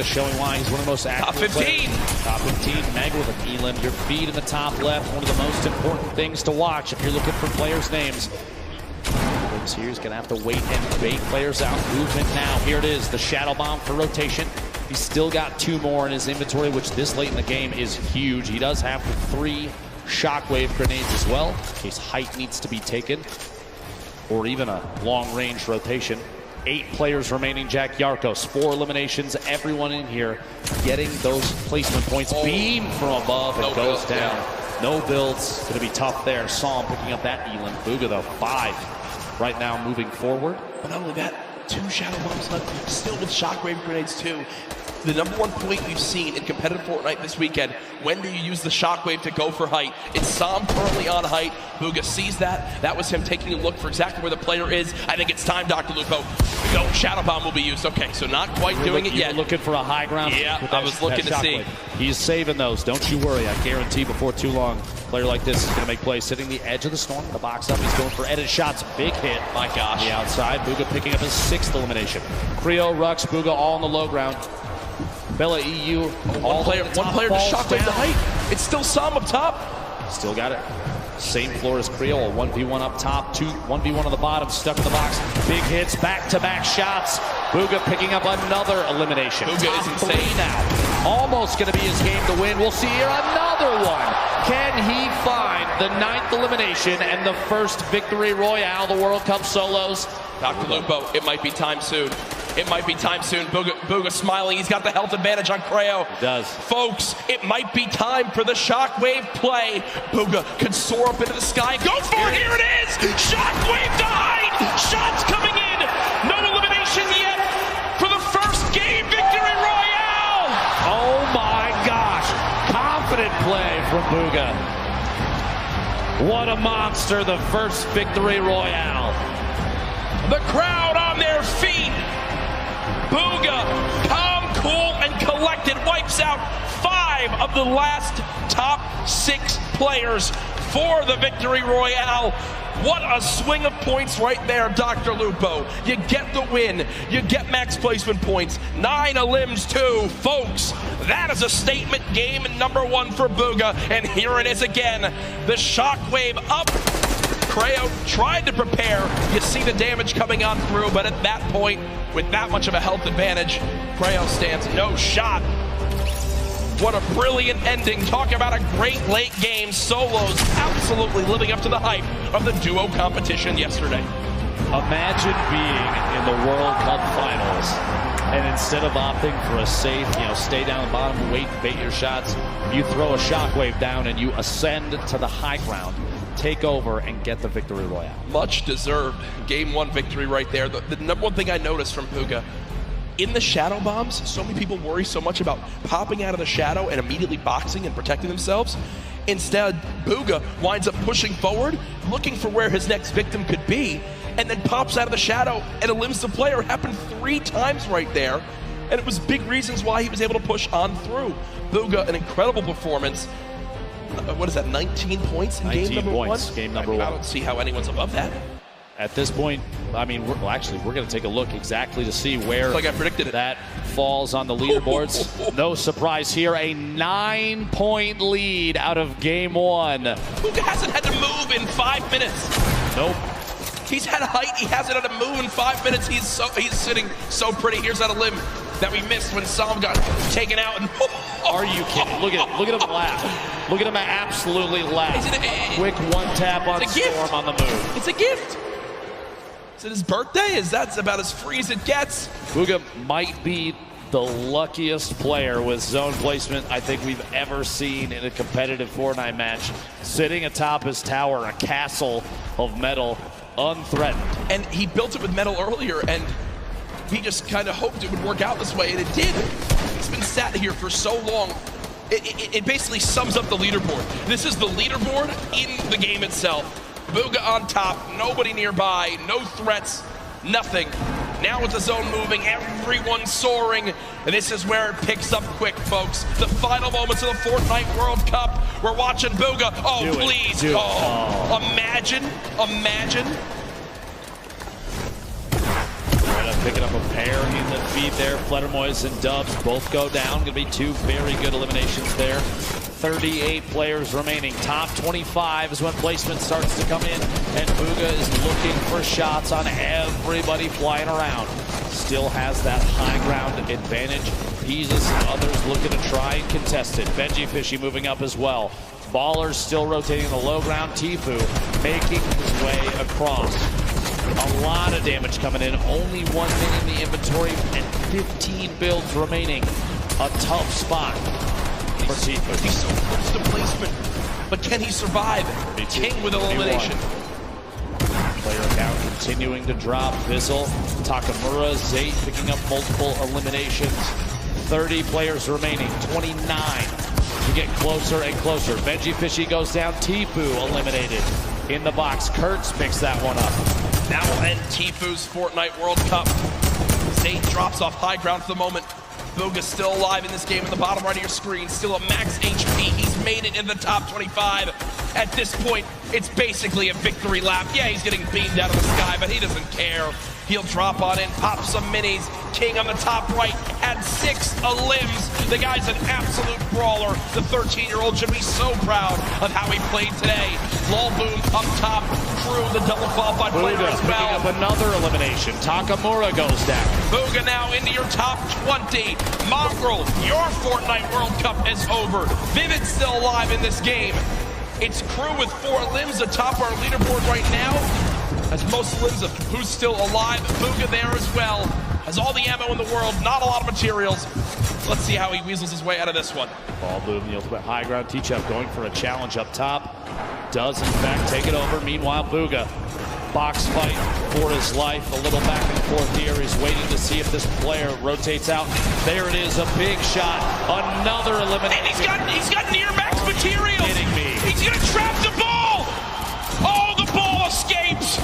showing why he's one of the most active Top 15. players. Top 15. Meg with an Elam. Your feed in the top left. One of the most important things to watch if you're looking for players' names. Here he's going to have to wait and bait players out. Movement now. Here it is. The Shadow Bomb for rotation. He's still got 2 more in his inventory, which this late in the game is huge. He does have 3 Shockwave grenades as well, in case height needs to be taken, or even a long-range rotation. 8 players remaining, Jack Yarkos. 4 eliminations. Everyone in here getting those placement points. Beam from above and goes down. Yeah. No builds. Going to be tough there. Saw him picking up that Elam. Bugha, though, 5 right now moving forward. But not only that, 2 Shadow Bombs left, still with Shockwave grenades too. The #1 point we've seen in competitive Fortnite this weekend, when do you use the Shockwave to go for height? It's Sam currently on height. Bugha sees that. That was him taking a look for exactly where the player is. I think it's time, Dr. Lupo. No, Shadow Bomb will be used. Okay, so not quite doing it yet. You're looking for a high ground. Yeah, I was looking to see. He's saving those. Don't you worry. I guarantee before too long, a player like this is going to make plays. Sitting the edge of the storm, the box up. He's going for edit shots. Big hit. My gosh. The outside. Bugha picking up his 6th elimination. Creo, Rux, Bugha all on the low ground. Bella EU. One player to Shockwave the height. It's still Sam up top. Still got it. Same floor as Creo. 1v1 up top. 1v1 on the bottom. Stuck in the box. Big hits. Back-to-back shots. Bugha picking up another elimination. Bugha is insane now. Almost going to be his game to win. We'll see here another one. Can he find the 9th elimination and the first victory royale, the World Cup solos? Dr. Lupo, it might be time soon. It might be time soon. Bugha smiling. He's got the health advantage on Creo. He does. Folks, it might be time for the Shockwave play. Bugha can soar up into the sky. Go for it. Here it is. Shockwave died. Shots coming in. No elimination yet for the first game victory royale. Oh my gosh. Confident play from Bugha. What a monster. The first victory royale. The crowd on their feet. Bugha, calm, cool, and collected, wipes out 5 of the last top 6 players for the victory royale. What a swing of points right there, Dr. Lupo. You get the win. You get max placement points. 9 elims too. Folks, that is a statement game #1 for Bugha. And here it is again. The Shockwave up. Creo tried to prepare. You see the damage coming on through, but at that point, with that much of a health advantage, Creo stands no shot. What a brilliant ending. Talk about a great late game. Solos absolutely living up to the hype of the duo competition yesterday. Imagine being in the World Cup finals, and instead of opting for a safe, stay down the bottom, wait, bait your shots, you throw a Shockwave down and you ascend to the high ground, take over, and get the victory royale. Much deserved game 1 victory right there. The #1 thing I noticed from Bugha, in the Shadow Bombs, so many people worry so much about popping out of the shadow and immediately boxing and protecting themselves. Instead, Bugha winds up pushing forward, looking for where his next victim could be, and then pops out of the shadow and eliminates the player. It happened 3 times right there, and it was big reasons why he was able to push on through. Bugha, an incredible performance. What is that, 19 points in game number 1? Game number 1. I don't see how anyone's above that. At this point, we're going to take a look exactly to see where like I predicted it. That falls on the leaderboards. No surprise here, a 9-point lead out of game 1. Bugha hasn't had to move in 5 minutes. Nope. He's had height, he hasn't had to move in 5 minutes. He's sitting so pretty. Here's that limb that we missed when Sam got taken out. And are you kidding? Look at him. Look at him laugh. Look at him absolutely laugh. Quick 1 tap on Storm on the move. It's a gift. Is it his birthday? Is that about as free as it gets? Bugha might be the luckiest player with zone placement I think we've ever seen in a competitive Fortnite match. Sitting atop his tower, a castle of metal, unthreatened. And he built it with metal earlier, and he just kind of hoped it would work out this way, and it did. It's been sat here for so long. It basically sums up the leaderboard. This is the leaderboard in the game itself. Bugha on top, nobody nearby, no threats, nothing. Now with the zone moving, everyone soaring, and this is where it picks up quick, folks. The final moments of the Fortnite World Cup. We're watching Bugha. Oh, please. Imagine. picking up a pair in the feed there. Fledermoys and Dubs both go down. Going to be two very good eliminations there. 38 players remaining. Top 25 is when placement starts to come in, and Booga is looking for shots on everybody flying around. Still has that high ground advantage. Peasus and others looking to try and contest it. Benji Fishy moving up as well. Ballers still rotating in the low ground. Tifu making his way across. A lot of damage coming in. Only 1 minute in the inventory and 15 builds remaining. A tough spot for Tifu. He's so close to placement, but can he survive? King with elimination. Player count continuing to drop. Bizzle, Takamura, Zayt picking up multiple eliminations. 30 players remaining. 29. To get closer and closer. Benji Fishy goes down. Tifu eliminated in the box. Kurtz picks that one up. That will end Tifu's Fortnite World Cup. Zayt drops off high ground for the moment. Booga's still alive in this game in the bottom right of your screen. Still at max HP. He's made it in the top 25. At this point, it's basically a victory lap. Yeah, he's getting beamed out of the sky, but he doesn't care. He'll drop on in, pop some minis. King on the top right at 6 limbs. The guy's an absolute brawler. The 13-year-old should be so proud of how he played today. Lol Boom up top. Crew, the double qualified player as well. Picking up another elimination. Takamura goes down. Booga now into your top 20. Mongrel, your Fortnite World Cup is over. Vivid's still alive in this game. It's Crew with 4 limbs atop our leaderboard right now. Has most limbs of who's still alive. Booga there as well. Has all the ammo in the world, not a lot of materials. Let's see how he weasels his way out of this one. Ball Boom, the ultimate high ground. Teachup going for a challenge up top. Does in fact take it over. Meanwhile, Booga, box fight for his life. A little back and forth here. He's waiting to see if this player rotates out. There it is, a big shot. Another elimination. And he's got near max materials. Kidding me. He's gonna trap the ball. Oh, the ball escapes.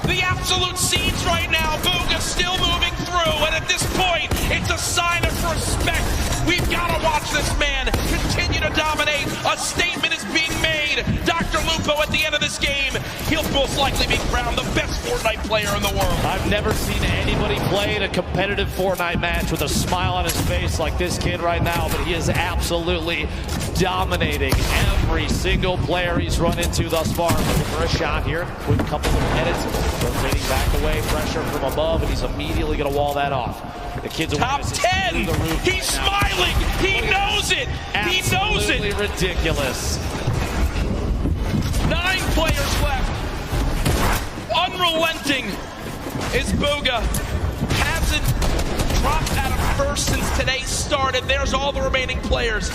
The absolute scenes right now. Booga still moving through, and at this point, it's a sign of respect. We've got to watch this man continue to dominate. A statement is being made. Dr. Lupo at the end of this game, he'll most likely be crowned the best Fortnite player in the world. I've never seen anybody play in a competitive Fortnite match with a smile on his face like this kid right now, but he is absolutely dominating every single player he's run into thus far. Looking for a shot here. Quick couple of edits. Rotating back away. Pressure from above, and he's immediately going to wall that off. The kid's top 10. He's smiling. He knows it. He knows it. Absolutely ridiculous. 9 players left. Unrelenting is Booga. Hasn't dropped out of first since today started. There's all the remaining players.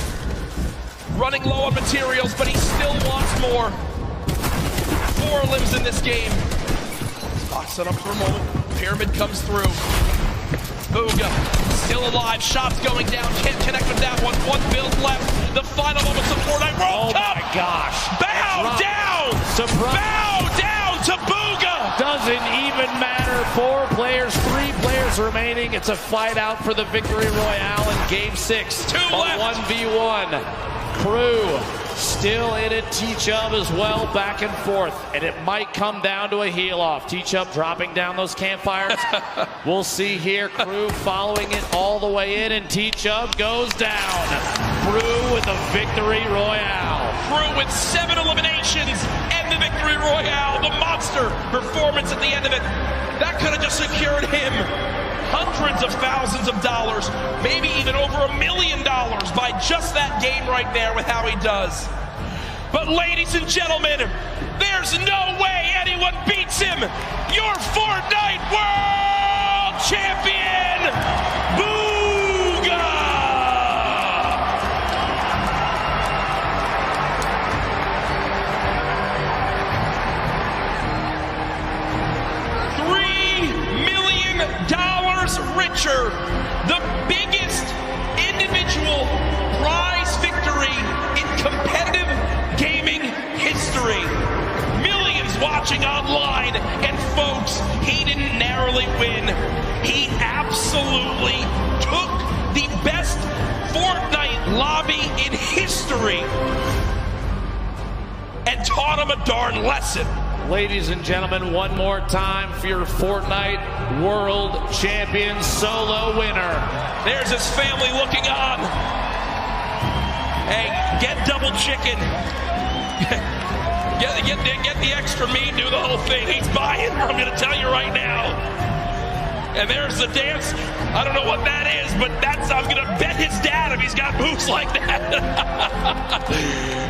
Running low on materials, but he still wants more. 4 limbs in this game. Box it up for a moment. Pyramid comes through. Booga still alive. Shots going down. Can't connect with that one. 1 build left. The final moments of Fortnite World Cup. Oh my gosh. Bow down. Surprise. Bow down to Booga. Doesn't even matter. 4 players, 3 players remaining. It's a fight out for the victory royale in game 6. 2 left. 1v1. Crew still in it. Teachup as well, back and forth, and it might come down to a heel off. Teachup dropping down those campfires. We'll see here. Crew following it all the way in, and Teachup goes down. Crew with the victory royale. Crew with 7 eliminations and the victory royale. The monster performance at the end of it. That could have just secured him hundreds of thousands of dollars, maybe even over $1 million by just that game right there with how he does. But ladies and gentlemen, there's no way anyone beats him. Your Fortnite World Champion, Booga! $3 million richer, the biggest individual prize victory in competitive gaming history. Millions watching online, and folks, he didn't narrowly win. He absolutely took the best Fortnite lobby in history and taught him a darn lesson. Ladies and gentlemen, one more time for your Fortnite World Champion solo winner. There's his family looking on. Hey, get double chicken. Get the extra meat, do the whole thing. He's buying, I'm going to tell you right now. And there's the dance. I don't know what that is, but I'm going to bet his dad if he's got moves like that.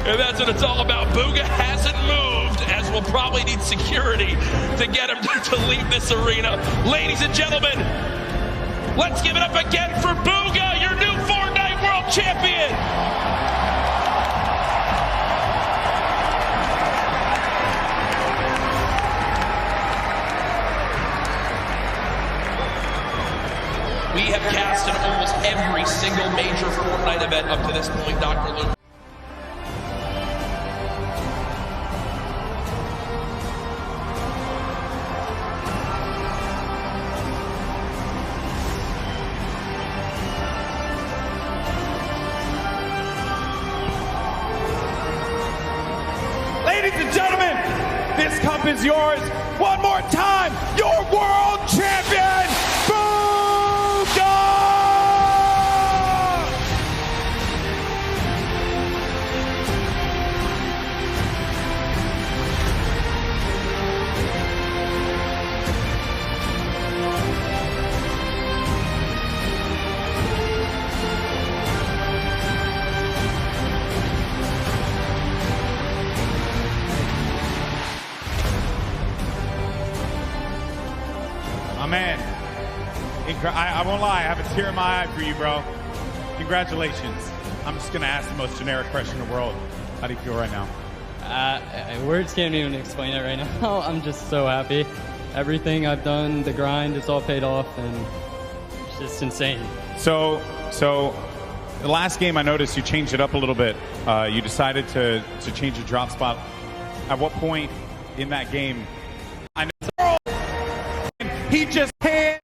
And that's what it's all about. Booga hasn't moved, as we'll probably need security to get him to leave this arena. Ladies and gentlemen, let's give it up again for Booga, your new Fortnite World Champion. We have cast in almost every single major Fortnite event up to this point, Dr. Luke. Ladies and gentlemen, this cup is yours. One more time, your world champion, Booga! My man, I won't lie, I have a tear in my eye for you, bro. Congratulations. I'm just gonna ask the most generic question in the world. How do you feel right now? Words can't even explain it right now. I'm just so happy. Everything I've done, the grind, it's all paid off, and it's just insane. So the last game I noticed you changed it up a little bit. You decided to change your drop spot. At what point in that game? I know he just